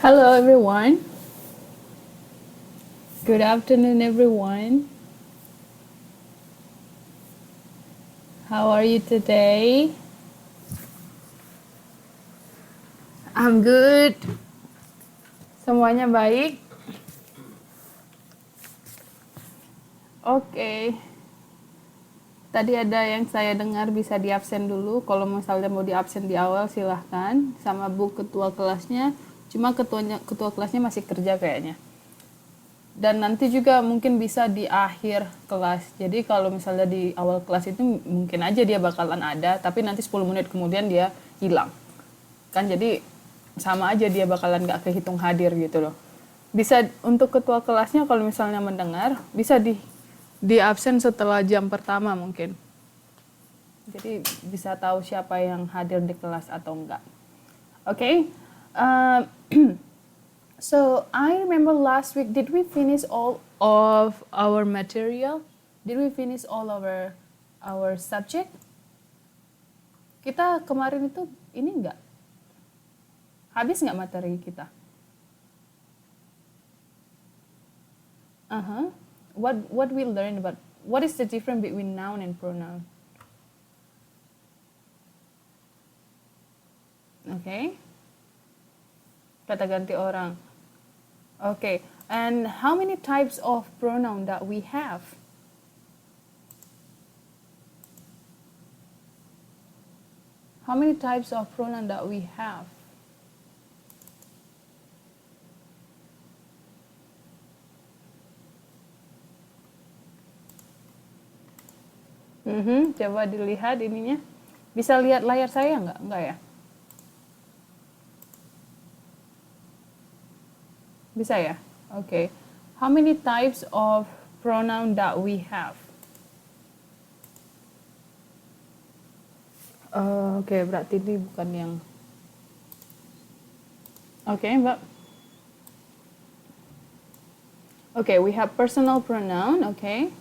Hello, everyone. Good afternoon, everyone. How are you today? I'm good. Semuanya baik? Oke. Tadi ada yang saya dengar bisa di absen dulu. Kalau misalnya mau di absen di awal silahkan. Sama Bu ketua kelasnya. Cuma ketua kelasnya masih kerja kayaknya. Dan nanti juga mungkin bisa di akhir kelas. Jadi kalau misalnya di awal kelas itu mungkin aja dia bakalan ada, tapi nanti 10 menit kemudian dia hilang. Kan jadi sama aja dia bakalan gak kehitung hadir gitu loh. Bisa untuk ketua kelasnya kalau misalnya mendengar, bisa di absen setelah jam pertama mungkin. Jadi bisa tahu siapa yang hadir di kelas atau enggak. Okay? Uh, So I remember last week, did we finish all of our material? Did we finish all our subject? Kita kemarin itu ini enggak? Habis nggak materi kita? What we learned about, what is the difference between noun and pronoun? Okay. Kata ganti orang. Okay. And how many types of pronoun that we have? How many types of pronoun that we have? Coba dilihat ininya. Bisa lihat layar saya nggak? Nggak ya? Bisa ya? Okay. How many types of pronoun that we have? Oke, berarti ini bukan yang... Oke, Mbak. Okay, we have personal pronoun, okay.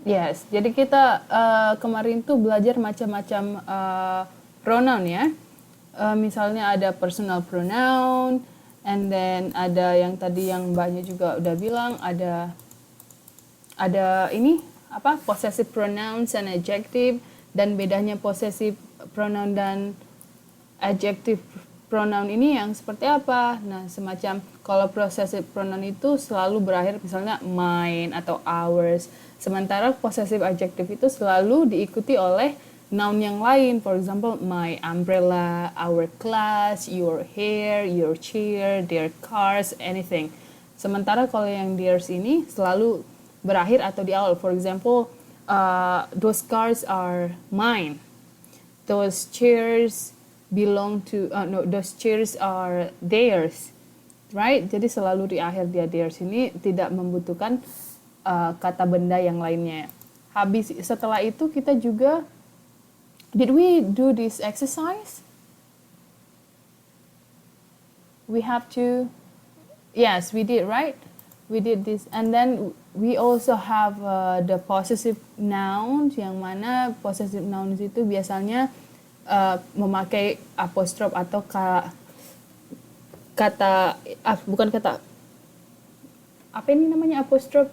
Yes, jadi kita kemarin tuh belajar macam-macam pronoun ya. Misalnya ada personal pronoun, and then ada yang tadi yang Mbaknya juga udah bilang, ada ini apa, possessive pronouns and adjective, dan bedanya possessive pronoun dan adjective pronoun ini yang seperti apa. Nah, semacam kalau possessive pronoun itu selalu berakhir misalnya mine atau ours, sementara possessive adjective itu selalu diikuti oleh noun yang lain. For example, my umbrella, our class, your hair, your chair, their cars, anything. Sementara kalau yang theirs ini selalu berakhir atau di awal. For example, those cars are mine. Those chairs belong to those chairs are theirs, right? Jadi selalu di akhir dia theirs ini tidak membutuhkan kata benda yang lainnya. Habis setelah itu kita juga, did we do this exercise? We have to, yes, we did, right? We did this, and then we also have the possessive nouns, yang mana possessive nouns itu biasanya memakai apostrof atau bukan kata, apa ini namanya, apostrof,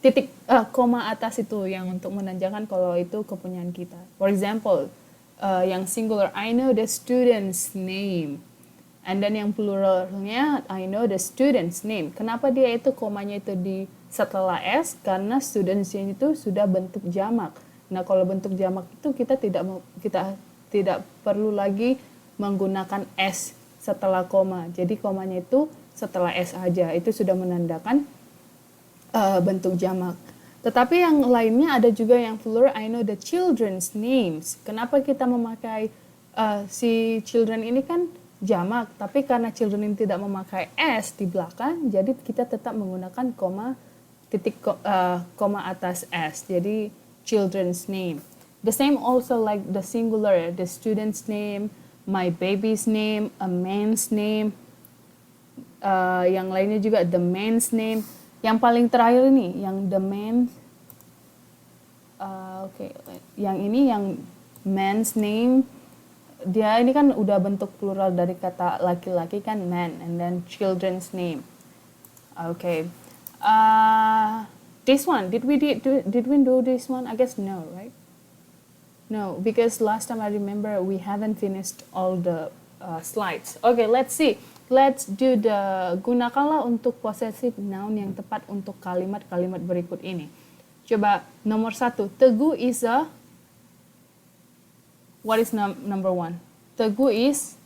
titik koma atas itu yang untuk menandakan kalau itu kepunyaan kita. For example, yang singular, I know the student's name. And then yang pluralnya, I know the student's name. Kenapa dia itu komanya itu di setelah S? Karena students itu sudah bentuk jamak. Nah, kalau bentuk jamak itu kita tidak perlu lagi menggunakan S setelah koma. Jadi komanya itu setelah S aja. Itu sudah menandakan bentuk jamak. Tetapi yang lainnya ada juga yang plural, I know the children's names. Kenapa kita memakai si children ini kan jamak, tapi karena children ini tidak memakai S di belakang, jadi kita tetap menggunakan koma atas S. Jadi children's name. The same also like the singular, the student's name, my baby's name, a man's name, Yang lainnya juga the man's name. Yang paling terakhir ini, yang the man. Oke, yang ini yang man's name. Dia ini kan udah bentuk plural dari kata laki-laki kan, man, and then children's name. Okay. This one, did we do this one? I guess no, right? No, because last time I remember we haven't finished all the slides. Okay, let's see. Let's do the gunakanlah untuk possessive noun yang tepat untuk kalimat-kalimat berikut ini. Coba nomor 1. Teguh is a. What is number 1? Teguh is.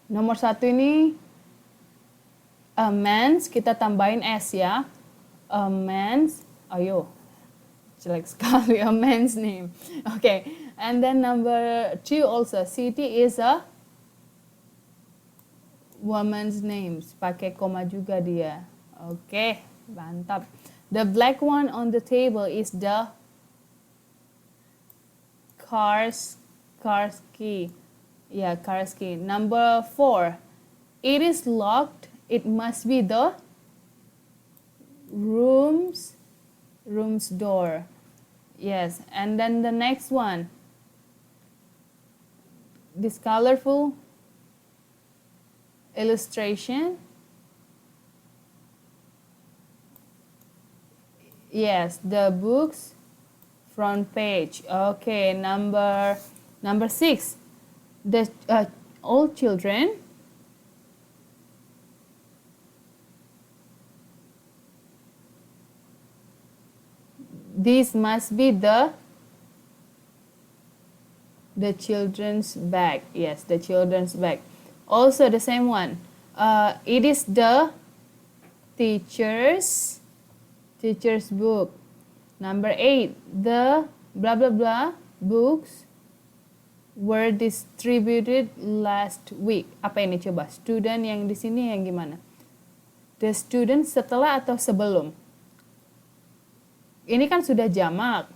Nomor 1 ini a man's, kita tambahin s ya. A man's, ayo, jelek sekali, a man's name. Okay, and then number 2 also, Siti is a woman's name, pakai koma juga dia. Okay, mantap. The black one on the table is the car's key. Yeah, car's key. Number 4, it is locked. It must be the room's door. Yes, and then the next one, this colorful illustration. Yes, the book's front page. Okay, number 6, the all children this must be the children's bag. Yes, the children's bag. Also the same one. It is the teacher's book. Number 8, the blah blah blah books were distributed last week. Apa ini coba? Student yang di sini yang gimana? The student setelah atau sebelum? Ini kan sudah jamak.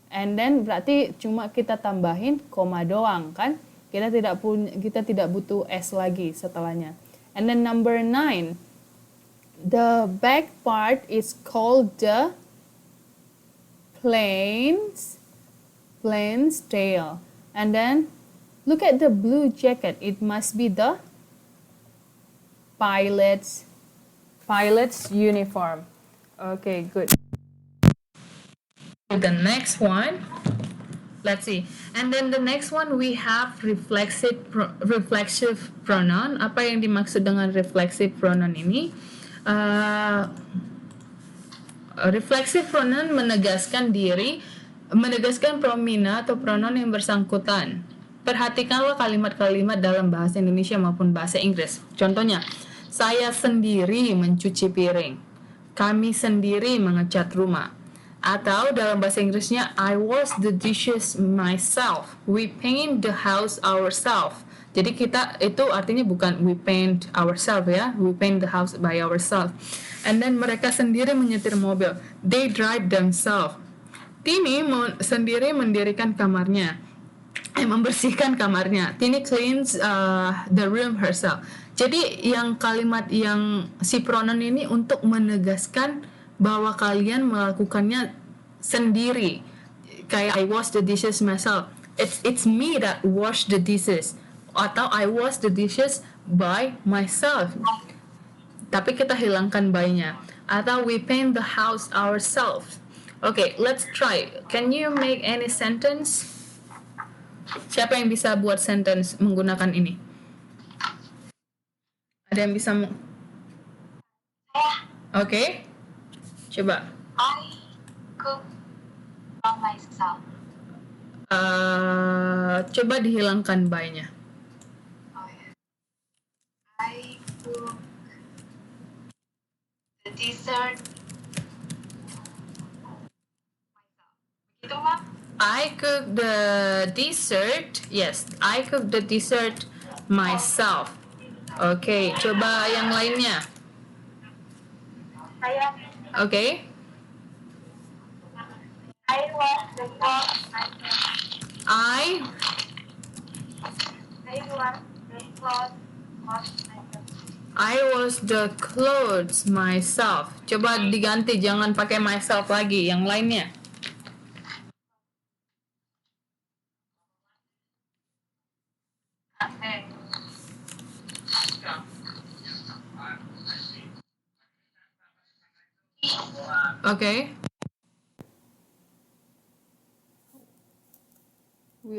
And then berarti cuma kita tambahin koma doang kan? Kita tidak butuh s lagi setelahnya. And then number 9, the back part is called the plane's tail. And then look at the blue jacket. It must be the pilot's uniform. Okay, good. The next one, let's see. And then the next one we have reflexive pronoun. Apa yang dimaksud dengan reflexive pronoun ini? Reflexive pronoun menegaskan promina atau pronoun yang bersangkutan. Perhatikanlah kalimat-kalimat dalam bahasa Indonesia maupun bahasa Inggris. Contohnya, saya sendiri mencuci piring. Kami sendiri mengecat rumah. Atau dalam bahasa Inggrisnya, I wash the dishes myself. We paint the house ourselves. Jadi kita itu artinya bukan we paint ourselves ya, we paint the house by ourselves. And then mereka sendiri menyetir mobil. They drive themselves. Tini sendiri mendirikan kamarnya, membersihkan kamarnya. Tini cleans the room herself. Jadi yang kalimat yang si pronoun ini untuk menegaskan bahwa kalian melakukannya sendiri. Kayak I wash the dishes myself. It's me that wash the dishes. Atau I wash the dishes by myself. Tapi kita hilangkan by-nya. Atau we paint the house ourselves. Okay, let's try. Can you make any sentence? Siapa yang bisa buat sentence menggunakan ini? Ada yang bisa? Okay. Coba. I cook by myself. Coba dihilangkan by-nya. Oh, yeah. I cook the dessert myself. Begitu, Ma'am? I cook the dessert. Yes, I cook the dessert myself. Okay, coba yang lainnya. Okay. I wash the clothes myself. I was the clothes myself. I was the clothes myself. Coba diganti, jangan pakai myself lagi, yang lainnya. Okay. Okay. We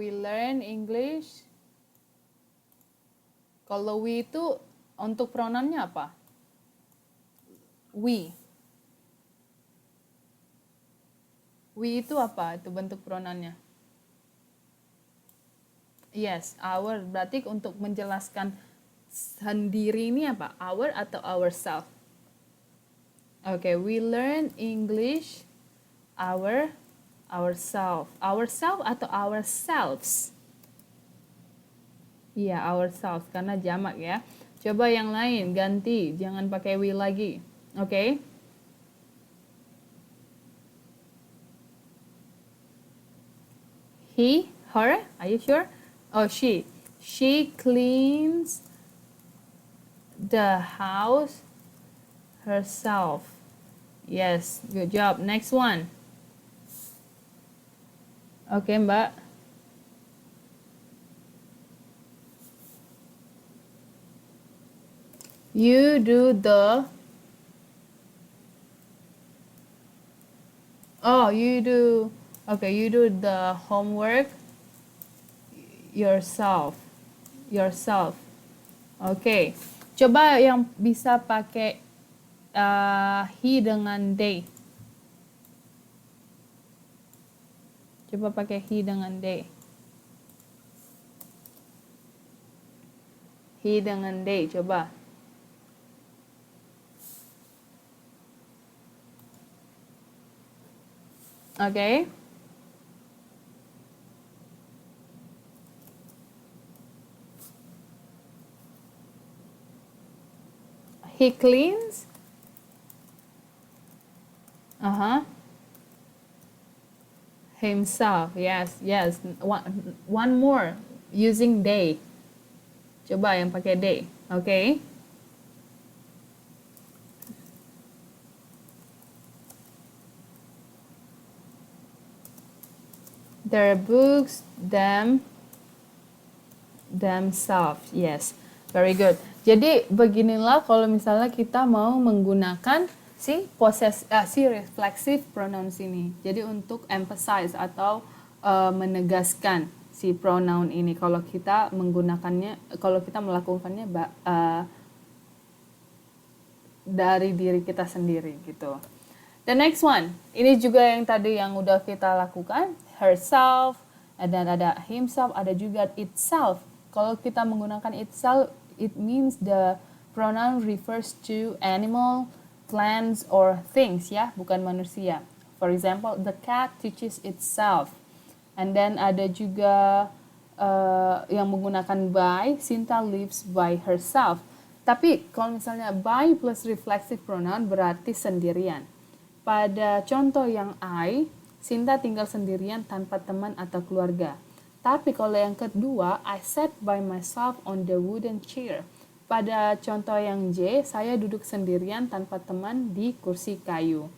learn English. Kalau we itu untuk pronounnya apa? We. We itu apa? Itu bentuk pronounnya. Yes, our. Berarti untuk menjelaskan sendiri ini apa? Our atau ourself? Okay, we learn English ourself. Ourself atau ourselves? Iya, ourselves karena jamak ya. Coba yang lain ganti, jangan pakai we lagi. Okay? He, her, are you sure? Oh, she. She cleans the house herself. Yes, good job. Next one. Oke, Mbak. You do the you do the homework yourself. Oke. Coba yang bisa pakai he dengan they. Coba pakai he dengan they. He dengan they, coba. Okay. He cleans. Himself. Yes. One more using they. Coba yang pakai they. Okay. Their books themselves. Yes. Very good. Jadi beginilah kalau misalnya kita mau menggunakan si reflexive pronouns ini. Jadi untuk emphasize atau menegaskan si pronoun ini kalau kita melakukannya dari diri kita sendiri gitu. The next one, ini juga yang tadi yang udah kita lakukan, herself, dan ada himself, ada juga itself. Kalau kita menggunakan itself, it means the pronoun refers to animal, plants, or things, ya, bukan manusia. For example, the cat teaches itself. And then ada juga yang menggunakan by, Sinta lives by herself. Tapi kalau misalnya by plus reflexive pronoun berarti sendirian. Pada contoh yang I, Sinta tinggal sendirian tanpa teman atau keluarga. Tapi kalau yang kedua, I sat by myself on the wooden chair. Pada contoh yang J, saya duduk sendirian tanpa teman di kursi kayu.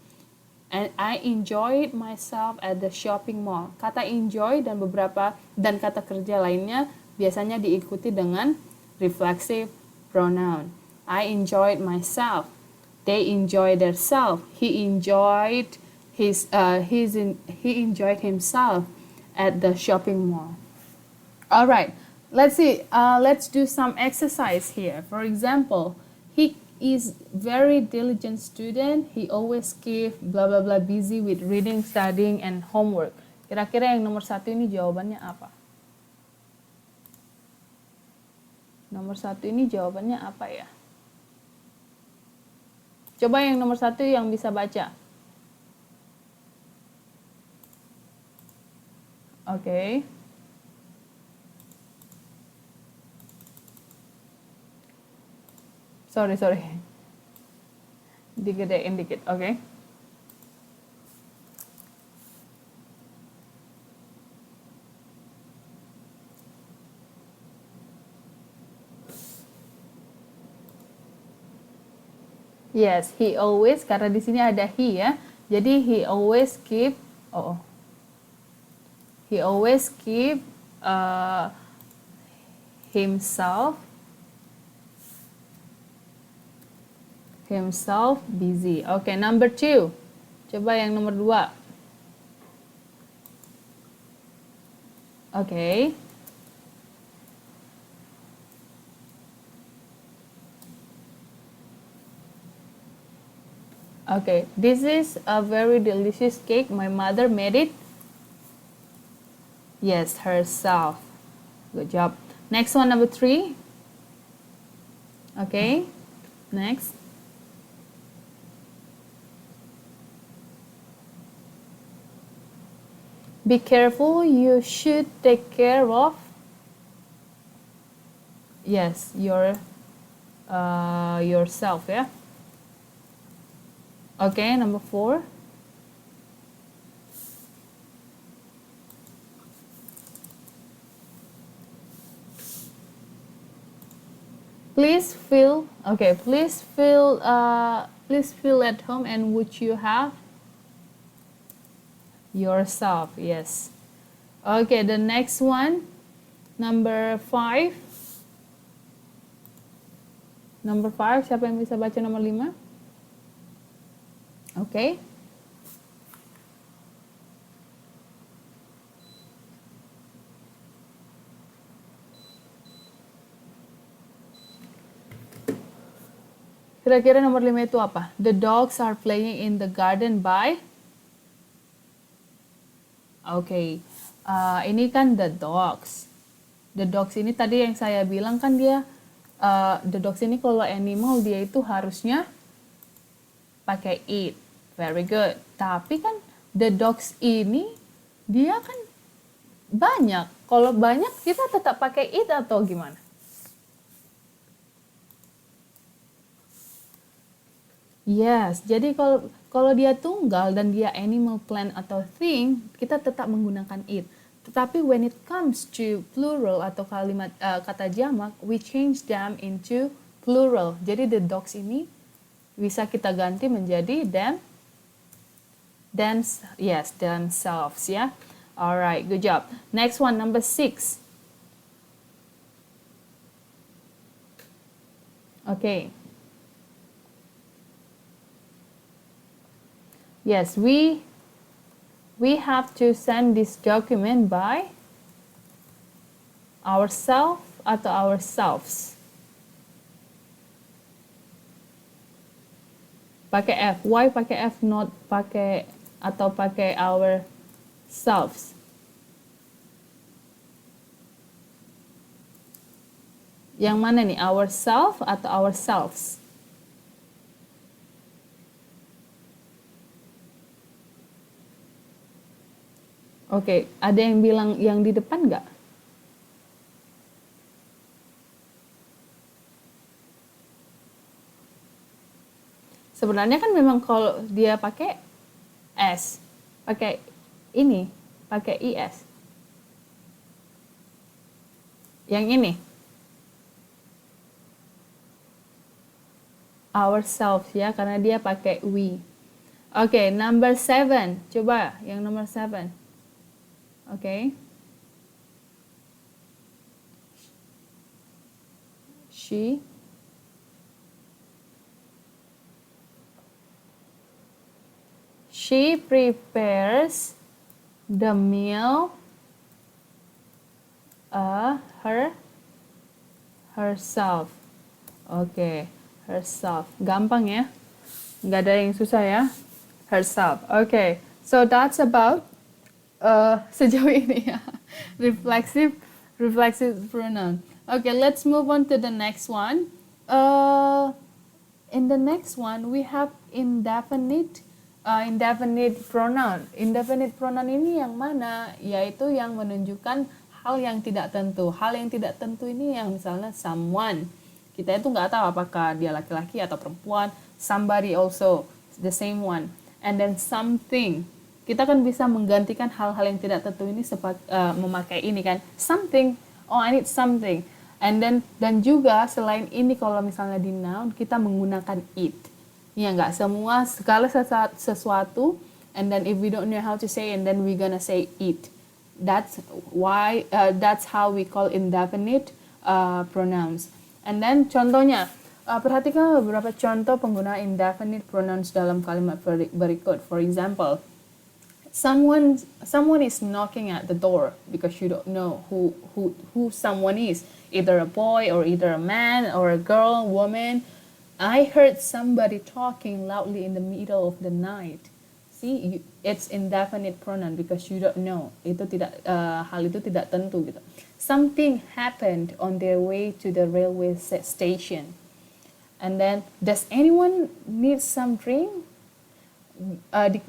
And I enjoyed myself at the shopping mall. Kata enjoy dan kata kerja lainnya biasanya diikuti dengan reflexive pronoun. I enjoyed myself. They enjoyed themselves. He enjoyed himself at the shopping mall. All right, let's see. Let's do some exercise here. For example, he is very diligent student. He always keep blah blah blah busy with reading, studying, and homework. Kira-kira yang nomor 1 ini jawabannya apa? Nomor 1 ini jawabannya apa ya? Coba yang nomor 1 yang bisa baca. Oke. Sorry. Digedein dikit, oke. Yes, he always, karena di sini ada he ya. Jadi he always keep he always keep himself busy. Oke, number 2. Coba yang nomor 2. Oke. Okay, this is a very delicious cake. My mother made it. Yes, herself. Good job. Next one, number 3. Okay, next. Be careful, you should take care of. Yes, yourself, ya. Okay, number 4. Please feel at home, and would you have yourself? Yes. Okay, the next one, number 5. Number 5, siapa yang bisa baca nomor 5? Okay. Kira-kira nomor 5 itu apa? The dogs are playing in the garden by. Okay. Ini kan the dogs. The dogs ini tadi yang saya bilang kan dia the dogs ini kalau animal dia itu harusnya pakai it. Very good. Tapi kan the dogs ini dia kan banyak. Kalau banyak kita tetap pakai it atau gimana? Yes, jadi kalau dia tunggal dan dia animal, plant atau thing, kita tetap menggunakan it. Tetapi when it comes to plural atau kalimat kata jamak, we change them into plural. Jadi the dogs ini bisa kita ganti menjadi themselves ya. Alright, good job. Next one, number 6. Okay. Yes, we have to send this document by ourselves atau ourselves. Pakai F. Why pakai F, not pakai atau pakai ourselves? Yang mana nih? Ourself atau ourselves? Oke, ada yang bilang yang di depan nggak? Sebenarnya kan memang kalau dia pakai S, pakai ini, pakai IS. Yang ini. Ourselves ya, karena dia pakai we. Oke, number 7. Coba yang nomor 7. Okay. She prepares the meal herself. Okay, herself. Gampang ya. Nggak ada yang susah ya. Herself. Okay. So that's about sejauh ini ya. reflexive pronoun. Okay, let's move on to the next one. In the next one we have indefinite pronoun. Indefinite pronoun ini yang mana? Yaitu yang menunjukkan hal yang tidak tentu. Hal yang tidak tentu ini yang misalnya someone. Kita itu nggak tahu apakah dia laki-laki atau perempuan. somebody also the same one, and then something. Kita kan bisa menggantikan hal-hal yang tidak tentu ini memakai ini kan, something. Oh, I need something. And then dan juga selain ini kalau misalnya di noun kita menggunakan it. Ya nggak, semua segala sesuatu, and then if we don't know how to say, and then we gonna say it. That's why that's how we call indefinite pronouns. And then contohnya, perhatikan beberapa contoh penggunaan indefinite pronouns dalam kalimat berikut. For example, someone is knocking at the door because you don't know who someone is, either a boy or either a man or a girl, woman. I heard somebody talking loudly in the middle of the night. See, it's indefinite pronoun because you don't know. Itu tidak hal itu tidak tentu gitu. Something happened on their way to the railway station. And then, does anyone need some drink?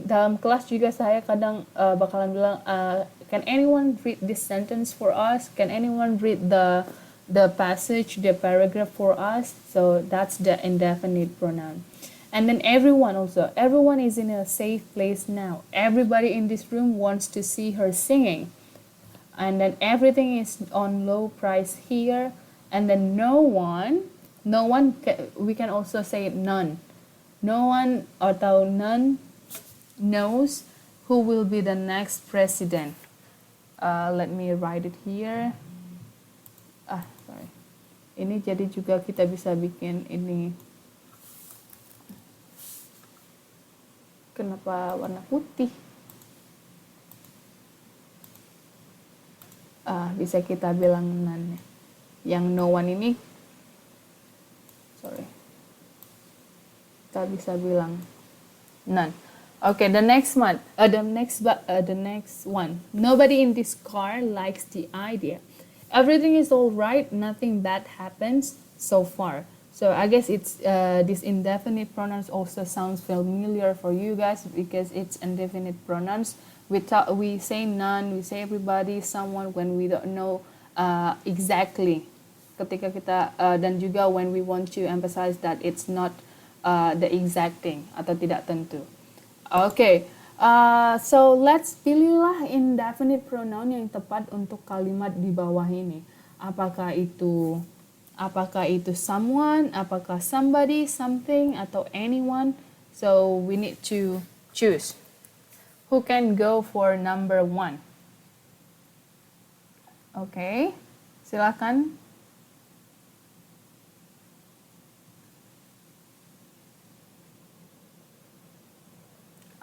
Dalam kelas juga saya kadang bakalan bilang, can anyone read this sentence for us? Can anyone read the passage, the paragraph for us? So that's the indefinite pronoun. And then everyone also. Everyone is in a safe place now. Everybody in this room wants to see her singing. And then everything is on low price here. And then no one, we can also say none. No one atau none knows who will be the next president. Let me write it here. Sorry. Ini jadi juga kita bisa bikin ini. Kenapa warna putih? Bisa kita bilang none. Yang no one ini, sorry, kita bisa bilang none. Okay, the next one. The next one. Nobody in this car likes the idea. Everything is all right. Nothing bad happens so far. So I guess it's this indefinite pronouns also sounds familiar for you guys because it's indefinite pronouns. We say none, we say everybody, someone when we don't know exactly. Ketika kita dan juga when we want to emphasize that it's not the exact thing atau tidak tentu. Okay, so let's pilihlah indefinite pronoun yang tepat untuk kalimat di bawah ini. Apakah itu someone, apakah somebody, something, atau anyone? So we need to choose. Who can go for number 1? Okay, silakan.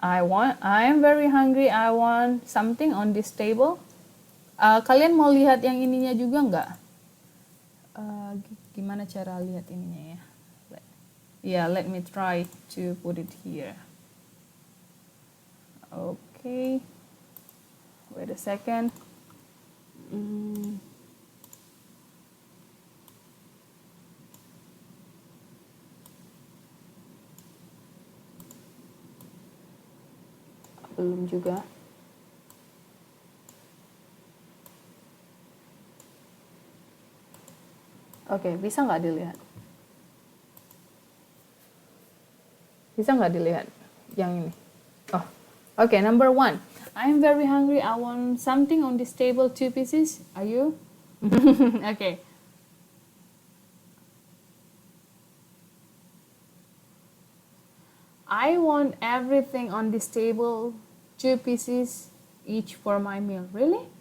I am very hungry. I want something on this table. Kalian mau lihat yang ininya juga nggak? Gimana cara lihat ininya ya? Let me try to put it here. Okay. Wait a second. Belum juga. Oke, bisa nggak dilihat? Bisa nggak dilihat yang ini? Oh, oke, number 1. I'm very hungry. I want something on this table, 2 pieces. Are you? Okay. I want everything on this table, 2 pieces each for my meal. Really?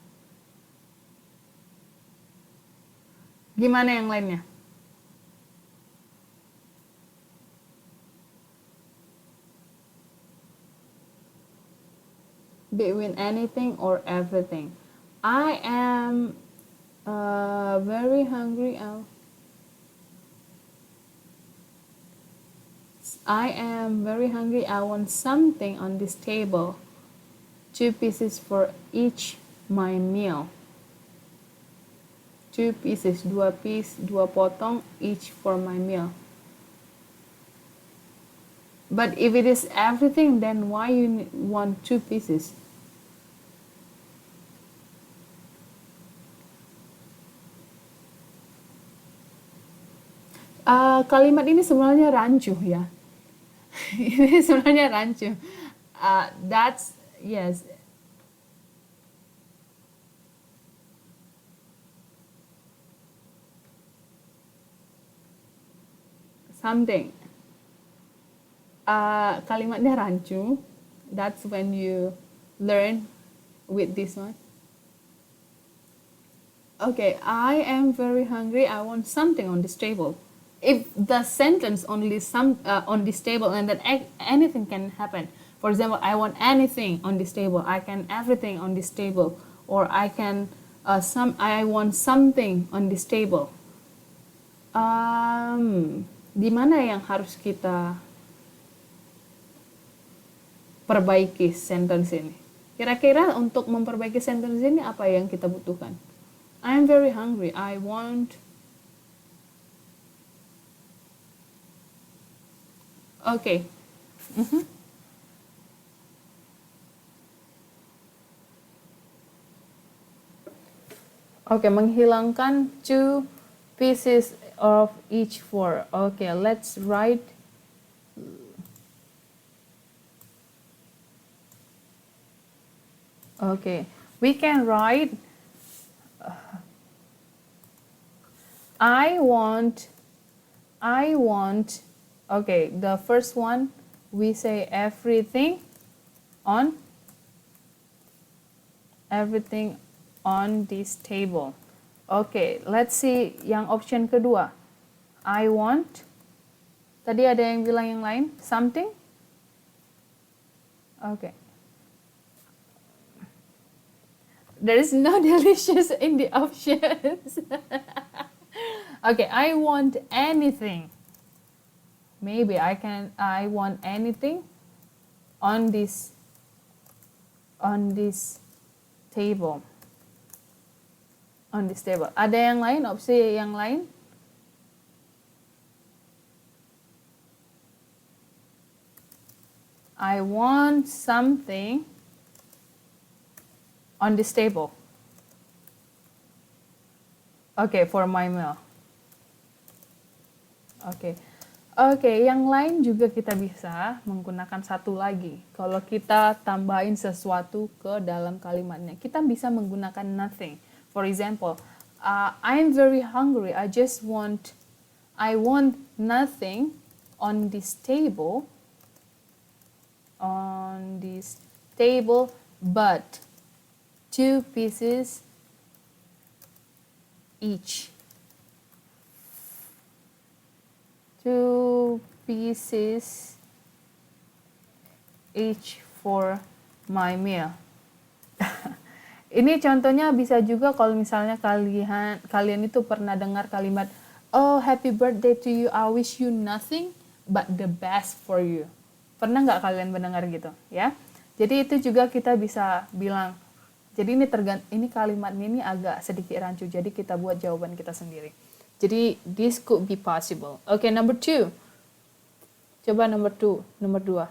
Gimana yang lainnya? Between anything or everything. I am very hungry. I am very hungry. I want something on this table. 2 pieces for each my meal. 2 pieces, 2 piece, 2 potong each for my meal. But if it is everything, then why you want 2 pieces? Kalimat ini sebenarnya rancu ya. Ini sebenarnya rancu. That's yes. Something. Kalimatnya rancu. That's when you learn with this one. Okay, I am very hungry. I want something on this table. If the sentence only on this table and then anything can happen. For example, I want anything on this table. I can everything on this table, or I can I want something on this table. Di mana yang harus kita perbaiki sentence ini? Kira-kira untuk memperbaiki sentence ini apa yang kita butuhkan? I am very hungry. I want. Okay. Okay, menghilangkan 2 pieces of each 4. Okay, let's write. Okay, we can write. I want. Okay, the first one we say everything on this table. Okay, let's see yang option kedua. I want. Tadi ada yang bilang yang lain? Something? Okay. There is no delicious in the options. Okay, I want anything. Maybe I want anything on this table. On this table. Ada yang lain? Opsi yang lain? I want something on this table. Okay, for my meal. Okay. Oke, yang lain juga kita bisa menggunakan satu lagi. Kalau kita tambahin sesuatu ke dalam kalimatnya, kita bisa menggunakan nothing. For example, I'm very hungry. I want nothing on this table. But 2 pieces each. 2 pieces each for my meal. Ini contohnya bisa juga kalau misalnya kalian itu pernah dengar kalimat, oh happy birthday to you, I wish you nothing but the best for you. Pernah nggak kalian mendengar gitu ya? Jadi itu juga kita bisa bilang. Jadi ini kalimatnya ini agak sedikit rancu. Jadi kita buat jawaban kita sendiri. Jadi this could be possible. Okay, number 2. Coba nomor 2.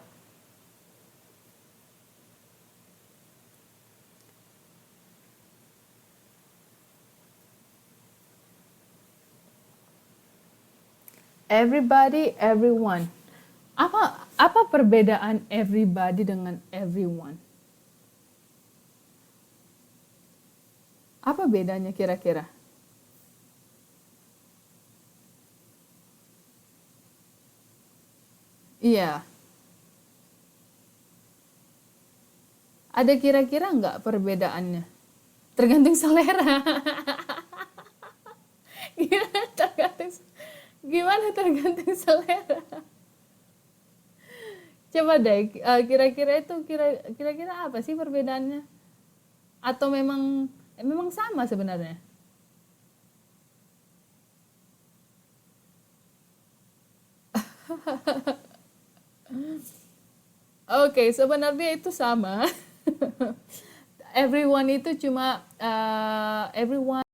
Everybody, everyone. Apa perbedaan everybody dengan everyone? Apa bedanya kira-kira? Iya. Ada kira-kira nggak perbedaannya? Tergantung selera. Gimana tergantung selera? Coba deh, kira-kira apa sih perbedaannya? Atau memang sama sebenarnya? Oke, sebenarnya itu sama. Everyone itu cuma everyone